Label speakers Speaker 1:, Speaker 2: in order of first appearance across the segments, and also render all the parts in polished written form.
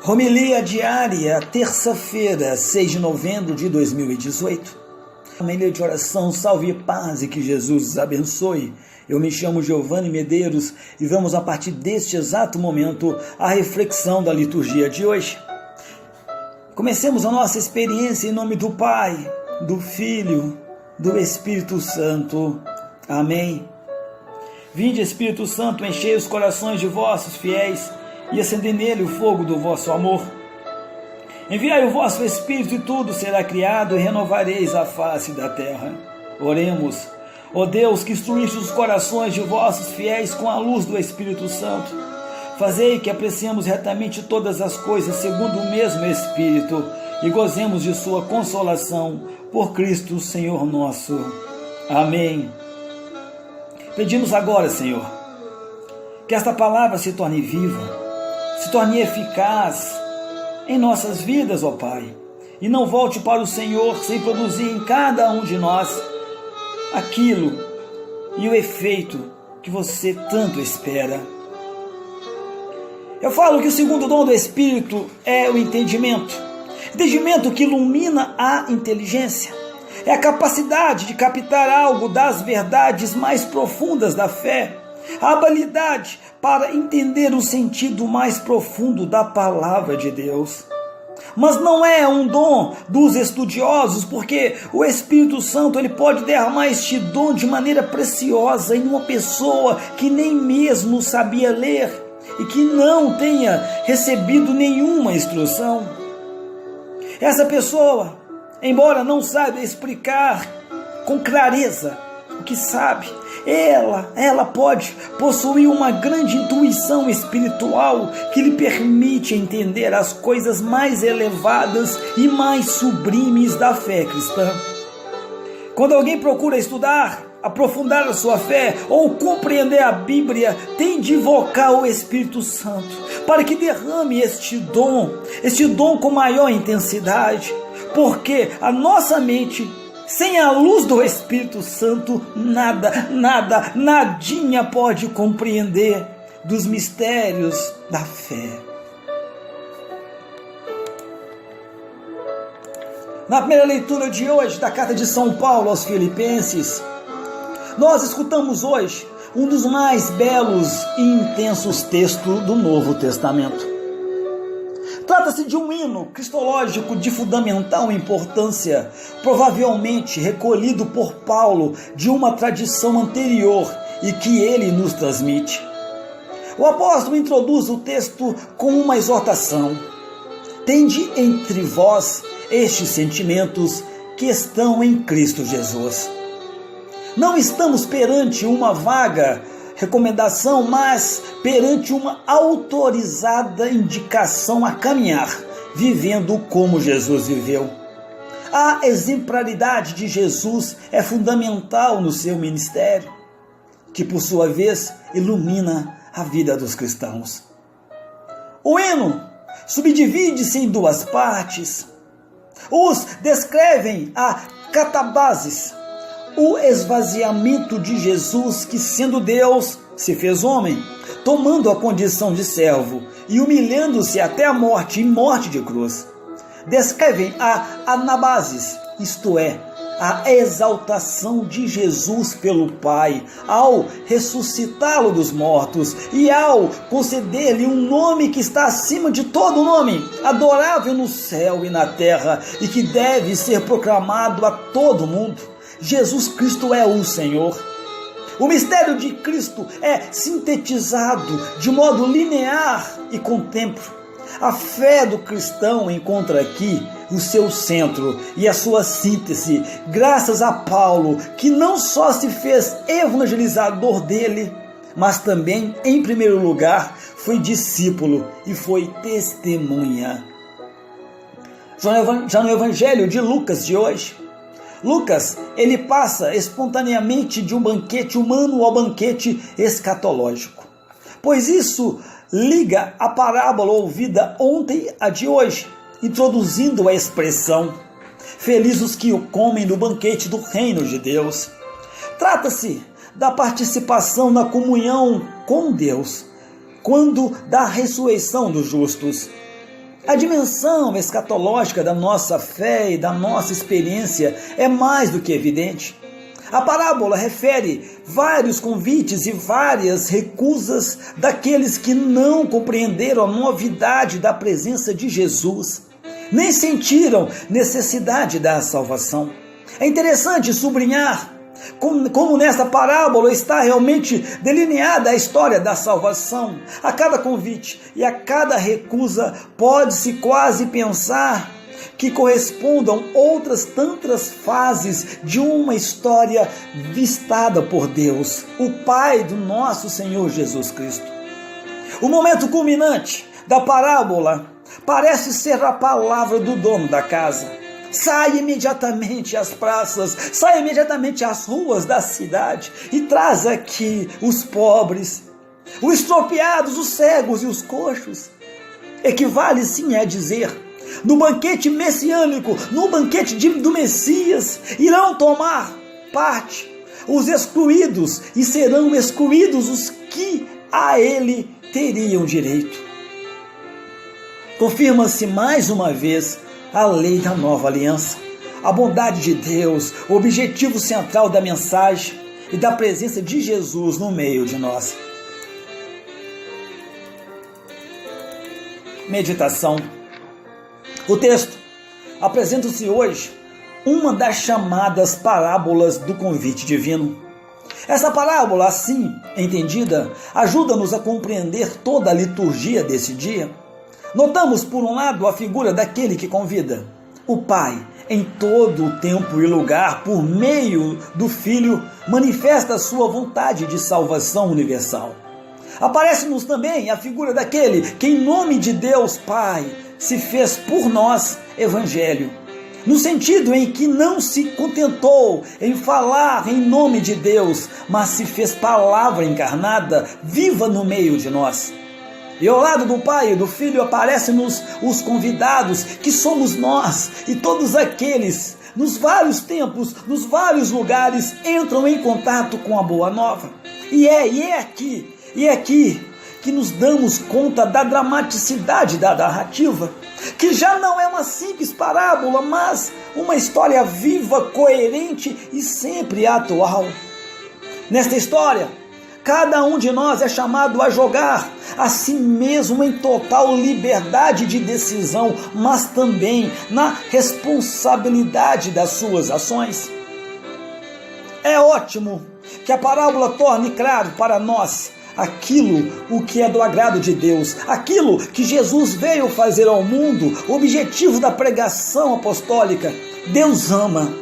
Speaker 1: Homilia diária, terça-feira, 6 de novembro de 2018. Homilia de oração, salve e paz e que Jesus os abençoe. Eu me chamo Giovanni Medeiros e vamos a partir deste exato momento a reflexão da liturgia de hoje. Comecemos a nossa experiência em nome do Pai, do Filho, do Espírito Santo. Amém. Vinde, Espírito Santo, enchei os corações de vossos fiéis e acendei nele o fogo do vosso amor. Enviai o vosso Espírito e tudo será criado e renovareis a face da terra. Oremos. Ó Deus, que instruíste os corações de vossos fiéis com a luz do Espírito Santo, fazei que apreciemos retamente todas as coisas segundo o mesmo Espírito e gozemos de sua consolação por Cristo Senhor nosso. Amém. Pedimos agora, Senhor, que esta palavra se torne viva, se torne eficaz em nossas vidas, ó Pai, e não volte para o Senhor sem produzir em cada um de nós aquilo e o efeito que você tanto espera. Eu falo que o segundo dom do Espírito é o entendimento que ilumina a inteligência, é a capacidade de captar algo das verdades mais profundas da fé, a habilidade para entender o sentido mais profundo da palavra de Deus. Mas não é um dom dos estudiosos, porque o Espírito Santo ele pode derramar este dom de maneira preciosa em uma pessoa que nem mesmo sabia ler e que não tenha recebido nenhuma instrução. Essa pessoa, embora não saiba explicar com clareza o que sabe, ela pode possuir uma grande intuição espiritual que lhe permite entender as coisas mais elevadas e mais sublimes da fé cristã. Quando alguém procura estudar, aprofundar a sua fé ou compreender a Bíblia, tem de invocar o Espírito Santo para que derrame este dom com maior intensidade, porque a nossa mente, sem a luz do Espírito Santo, nadinha pode compreender dos mistérios da fé. Na primeira leitura de hoje da carta de São Paulo aos Filipenses, nós escutamos hoje um dos mais belos e intensos textos do Novo Testamento. Trata-se de um hino cristológico de fundamental importância, provavelmente recolhido por Paulo de uma tradição anterior e que ele nos transmite. O apóstolo introduz o texto com uma exortação: tende entre vós estes sentimentos que estão em Cristo Jesus. Não estamos perante uma vaga recomendação, mas perante uma autorizada indicação a caminhar, vivendo como Jesus viveu. A exemplaridade de Jesus é fundamental no seu ministério, que por sua vez ilumina a vida dos cristãos. O hino subdivide-se em duas partes. Os descrevem a catabasis, o esvaziamento de Jesus, que sendo Deus, se fez homem, tomando a condição de servo e humilhando-se até a morte e morte de cruz. Descrevem a anabasis, isto é, a exaltação de Jesus pelo Pai, ao ressuscitá-lo dos mortos e ao conceder-lhe um nome que está acima de todo nome, adorável no céu e na terra, e que deve ser proclamado a todo mundo. Jesus Cristo é o Senhor. O mistério de Cristo é sintetizado de modo linear e com tempo. A fé do cristão encontra aqui o seu centro e a sua síntese, graças a Paulo, que não só se fez evangelizador dele, mas também, em primeiro lugar, foi discípulo e foi testemunha. Já no Evangelho de Lucas de hoje, Lucas, ele passa espontaneamente de um banquete humano ao banquete escatológico, pois isso liga a parábola ouvida ontem à de hoje, introduzindo a expressão: felizes os que o comem no banquete do reino de Deus. Trata-se da participação na comunhão com Deus, quando da ressurreição dos justos. A dimensão escatológica da nossa fé e da nossa experiência é mais do que evidente. A parábola refere vários convites e várias recusas daqueles que não compreenderam a novidade da presença de Jesus, nem sentiram necessidade da salvação. É interessante sublinhar como nesta parábola está realmente delineada a história da salvação. A cada convite e a cada recusa pode-se quase pensar que correspondam outras tantas fases de uma história vistada por Deus, o Pai do nosso Senhor Jesus Cristo. O momento culminante da parábola parece ser a palavra do dono da casa. Sai imediatamente às praças, sai imediatamente às ruas da cidade e traz aqui os pobres, os estropiados, os cegos e os coxos. Equivale sim a dizer, no banquete messiânico, no banquete do Messias, irão tomar parte os excluídos e serão excluídos os que a ele teriam direito. Confirma-se mais uma vez a lei da nova aliança, a bondade de Deus, o objetivo central da mensagem e da presença de Jesus no meio de nós. Meditação. O texto apresenta-se hoje uma das chamadas parábolas do convite divino. Essa parábola, assim entendida, ajuda-nos a compreender toda a liturgia desse dia. Notamos, por um lado, a figura daquele que convida, o Pai, em todo o tempo e lugar, por meio do Filho, manifesta a sua vontade de salvação universal. Aparece-nos também a figura daquele que, em nome de Deus Pai, se fez por nós Evangelho, no sentido em que não se contentou em falar em nome de Deus, mas se fez palavra encarnada, viva no meio de nós. E ao lado do Pai e do Filho aparecem-nos os convidados, que somos nós, e todos aqueles, nos vários tempos, nos vários lugares, entram em contato com a Boa Nova. E é aqui que nos damos conta da dramaticidade da narrativa, que já não é uma simples parábola, mas uma história viva, coerente e sempre atual. Nesta história, cada um de nós é chamado a jogar a si mesmo em total liberdade de decisão, mas também na responsabilidade das suas ações. É ótimo que a parábola torne claro para nós aquilo o que é do agrado de Deus, aquilo que Jesus veio fazer ao mundo, o objetivo da pregação apostólica. Deus ama,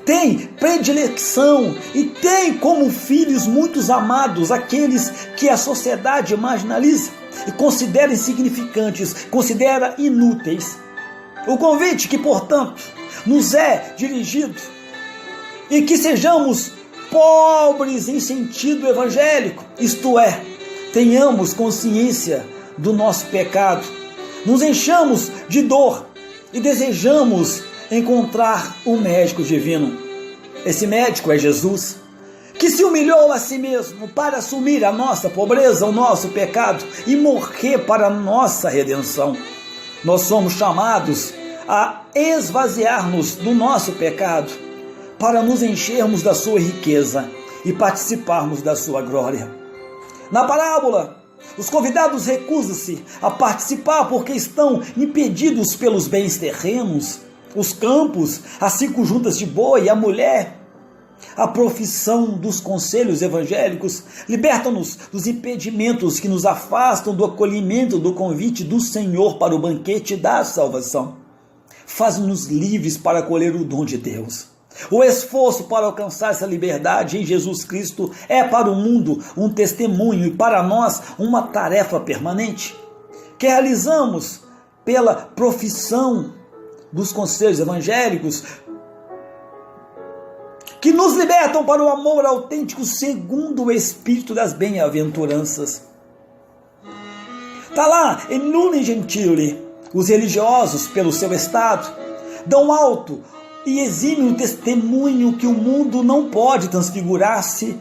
Speaker 1: tem predileção e tem como filhos muitos amados aqueles que a sociedade marginaliza e considera insignificantes, considera inúteis. O convite que, portanto, nos é dirigido e que sejamos pobres em sentido evangélico, isto é, tenhamos consciência do nosso pecado, nos enchamos de dor e desejamos encontrar o médico divino. Esse médico é Jesus, que se humilhou a si mesmo para assumir a nossa pobreza, o nosso pecado e morrer para a nossa redenção. Nós somos chamados a esvaziar-nos do nosso pecado para nos enchermos da sua riqueza e participarmos da sua glória. Na parábola, os convidados recusam-se a participar porque estão impedidos pelos bens terrenos, os campos, as 5 juntas de boi, a mulher. A profissão dos conselhos evangélicos liberta-nos dos impedimentos que nos afastam do acolhimento do convite do Senhor para o banquete da salvação. Faz-nos livres para acolher o dom de Deus. O esforço para alcançar essa liberdade em Jesus Cristo é para o mundo um testemunho e para nós uma tarefa permanente, que realizamos pela profissão dos conselhos evangélicos, que nos libertam para o amor autêntico segundo o Espírito das bem-aventuranças. Está lá em Nulli Gentili, os religiosos, pelo seu estado, dão alto e exime um testemunho que o mundo não pode transfigurar-se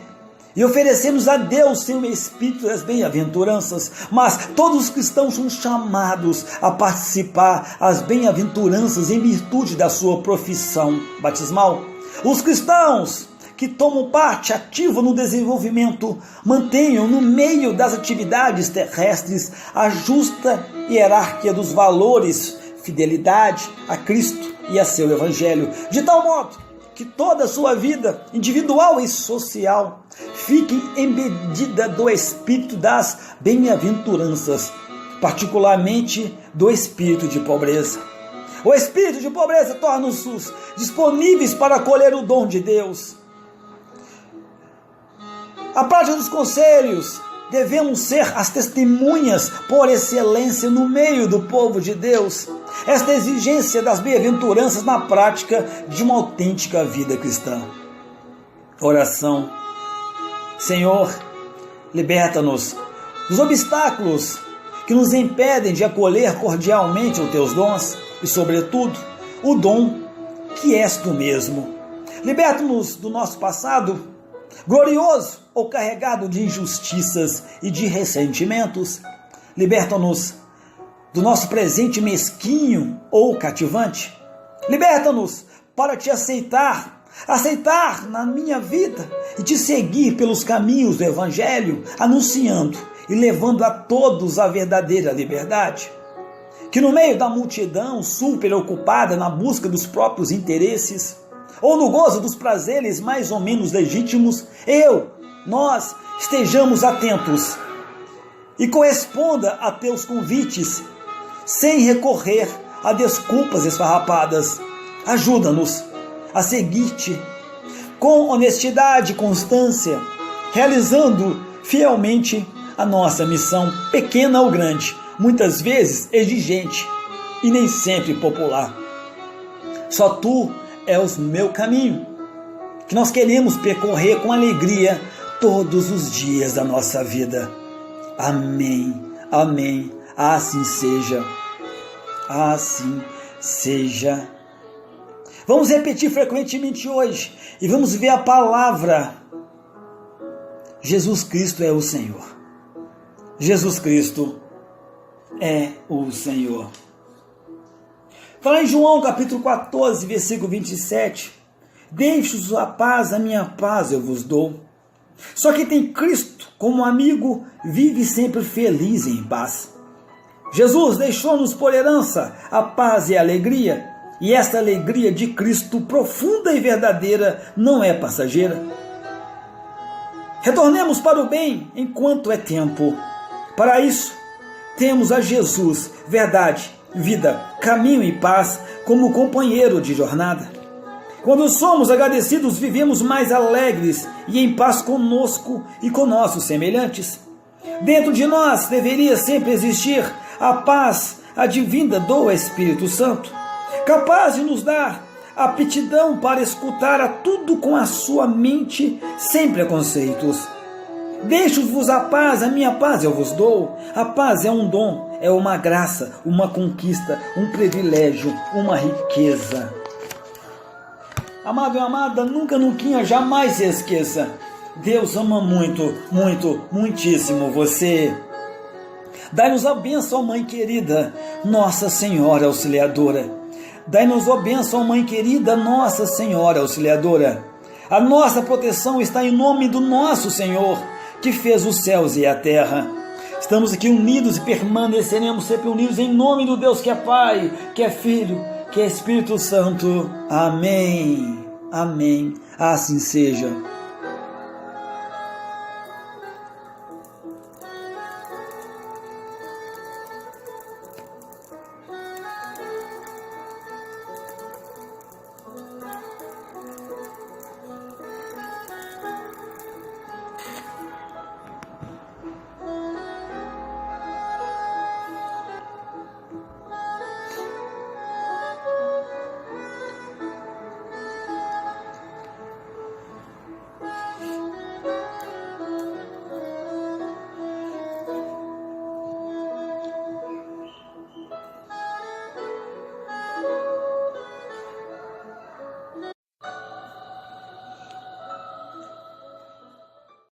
Speaker 1: e oferecemos a Deus seu Espírito das bem-aventuranças, mas todos os cristãos são chamados a participar as bem-aventuranças em virtude da sua profissão batismal. Os cristãos que tomam parte ativa no desenvolvimento mantenham no meio das atividades terrestres a justa hierarquia dos valores, fidelidade a Cristo e a seu Evangelho, de tal modo que toda a sua vida individual e social fique embebida do espírito das bem-aventuranças, particularmente do espírito de pobreza. O espírito de pobreza torna-nos disponíveis para acolher o dom de Deus. A prática dos conselhos, devemos ser as testemunhas por excelência no meio do povo de Deus. Esta exigência das bem-aventuranças na prática de uma autêntica vida cristã. Oração. Senhor, liberta-nos dos obstáculos que nos impedem de acolher cordialmente os teus dons e, sobretudo, o dom que és tu mesmo. Liberta-nos do nosso passado glorioso ou carregado de injustiças e de ressentimentos. Liberta-nos do nosso presente mesquinho ou cativante. Liberta-nos para te aceitar na minha vida e te seguir pelos caminhos do Evangelho, anunciando e levando a todos a verdadeira liberdade. Que no meio da multidão super ocupada na busca dos próprios interesses, ou no gozo dos prazeres mais ou menos legítimos, nós estejamos atentos e corresponda a teus convites, sem recorrer a desculpas esfarrapadas. Ajuda-nos a seguir-te com honestidade e constância, realizando fielmente a nossa missão, pequena ou grande, muitas vezes exigente e nem sempre popular. Só tu és o meu caminho, que nós queremos percorrer com alegria todos os dias da nossa vida. Amém, amém, assim seja, assim seja. Vamos repetir frequentemente hoje e vamos ver a palavra: Jesus Cristo é o Senhor. Jesus Cristo é o Senhor. Fala em João capítulo 14, versículo 27. Deixe-vos a paz, a minha paz eu vos dou. Só que tem Cristo como amigo, vive sempre feliz e em paz. Jesus deixou-nos por herança a paz e a alegria, e esta alegria de Cristo, profunda e verdadeira, não é passageira. Retornemos para o bem enquanto é tempo. Para isso, temos a Jesus, verdade, vida, caminho e paz, como companheiro de jornada. Quando somos agradecidos, vivemos mais alegres e em paz conosco e com nossos semelhantes. Dentro de nós deveria sempre existir a paz advinda do Espírito Santo, capaz de nos dar aptidão para escutar a tudo com a sua mente, sem preconceitos. Deixo-vos a paz, a minha paz eu vos dou. A paz é um dom, é uma graça, uma conquista, um privilégio, uma riqueza. Amado e amada, nunca, jamais se esqueça. Deus ama muito, muito, muitíssimo você. Dai-nos a bênção, Mãe querida, Nossa Senhora Auxiliadora. Dai-nos a bênção, Mãe querida, Nossa Senhora Auxiliadora. A nossa proteção está em nome do nosso Senhor, que fez os céus e a terra. Estamos aqui unidos e permaneceremos sempre unidos em nome do Deus que é Pai, que é Filho, que é Espírito Santo. Amém. Amém. Assim seja.